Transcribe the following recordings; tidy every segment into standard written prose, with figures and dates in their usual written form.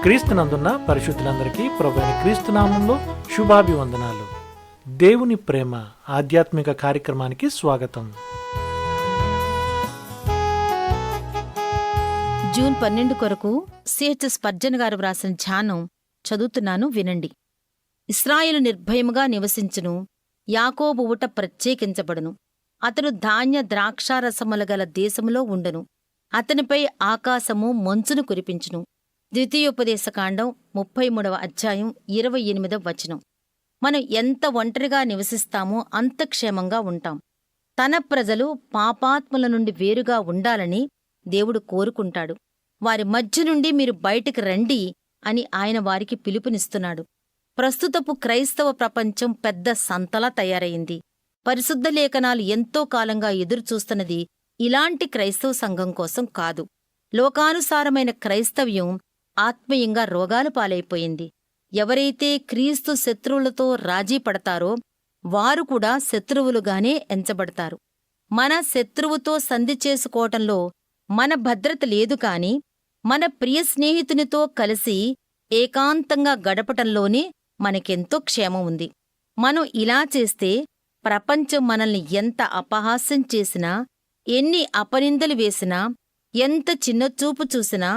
క్రీస్తునందున్న పరిశుద్ధులందరికీ ప్రభువైన క్రీస్తు నామంలో శుభాభివందనాలు. దేవుని ప్రేమ ఆధ్యాత్మిక కార్యక్రమానికి స్వాగతం. జూన్ 12 కొరకు సిహెచ్ స్పర్జన్ గారు వ్రాసిన ధ్యానం చదువుతున్నాను, వినండి. ఇశ్రాయేలు నిర్భయముగా నివసించును, యాకోబు ఊట ప్రత్యేకించబడును. అతడు ధాన్య ద్రాక్షారసముల గల దేశములో ఉండును. అతనిపై ఆకాశము మంచును కురిపించును. ద్వితీయోపదేశకాండం 33వ అధ్యాయం 28వ వచనం. మనం ఎంత ఒంటరిగా నివసిస్తామో అంత క్షేమంగా ఉంటాం. తన ప్రజలు పాపాత్ముల నుండి వేరుగా ఉండాలని దేవుడు కోరుకుంటాడు. వారి మధ్య నుండి మీరు బయటికి రండి అని ఆయన వారికి పిలుపునిస్తున్నాడు. ప్రస్తుతపు క్రైస్తవ ప్రపంచం పెద్ద సంతలా తయారయింది. పరిశుద్ధ లేఖనాలు ఎంతో కాలంగా ఎదురుచూస్తున్నది ఇలాంటి క్రైస్తవ సంఘం కోసం కాదు. లోకానుసారమైన క్రైస్తవ్యం ఆత్మీయంగా రోగాలు పాలైపోయింది. ఎవరైతే క్రీస్తు శత్రువులతో రాజీ పడతారో వారు కూడా శత్రువులుగానే ఎంచబడతారు. మన శత్రువుతో సంధి చేసుకోవటంలో మన భద్రత లేదు కాని మన ప్రియ స్నేహితునితో కలిసి ఏకాంతంగా గడపటంలోనే మనకెంతో క్షేమం ఉంది. మనం ఇలా చేస్తే ప్రపంచం మనల్ని ఎంత అపహాస్యం చేసినా, ఎన్ని అపనిందలు వేసినా, ఎంత చిన్నచూపు చూసినా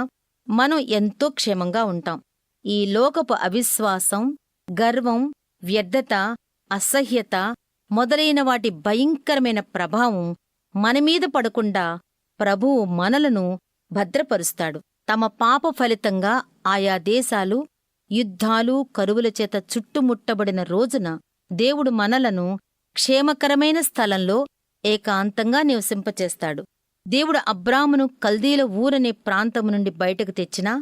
మనం ఎంతో క్షేమంగా ఉంటాం. ఈ లోకపు అవిశ్వాసం, గర్వం, వ్యర్థత, అసహ్యత మొదలైన వాటి భయంకరమైన ప్రభావం మనమీద పడకుండా ప్రభువు మనలను భద్రపరుస్తాడు. తమ పాప ఫలితంగా ఆయా దేశాలు యుద్ధాలు, కరువుల చేత చుట్టుముట్టబడిన రోజున దేవుడు మనలను క్షేమకరమైన స్థలంలో ఏకాంతంగా నివసింపచేస్తాడు. దేవుడు అబ్రామును కల్దీల ఊరనే ప్రాంతము నుండి బయటకు తెచ్చినా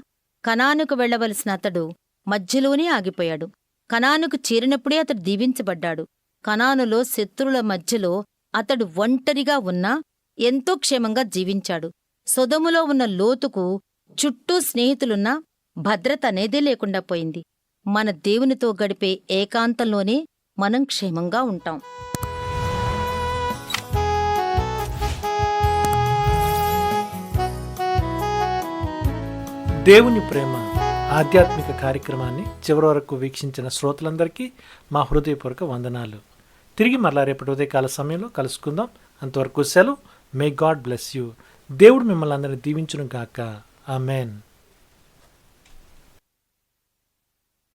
కనానుకు వెళ్లవలసిన అతడు మధ్యలోనే ఆగిపోయాడు. కనానుకు చేరినప్పుడే అతడు దీవించబడ్డాడు. కనానులో శత్రువుల మధ్యలో అతడు ఒంటరిగా ఉన్నా ఎంతో క్షేమంగా జీవించాడు. సొదొములో ఉన్న లోతుకు చుట్టూ స్నేహితులున్నా భద్రత అనేదే లేకుండా పోయింది. మన దేవునితో గడిపే ఏకాంతంలోనే మనం క్షేమంగా ఉంటాం. దేవుని ప్రేమ ఆధ్యాత్మిక కార్యక్రమాన్ని చివరి వరకు వీక్షించిన శ్రోతలందరికీ మా హృదయపూర్వక వందనాలు. తిరిగి మరలా రేపటి ఉదయకాల సమయంలో కలుసుకుందాం. అంతవరకు సెలవు. May God bless you. దేవుడు మిమ్మల్ని అందరినీ దీవించును గాక. ఆమెన్.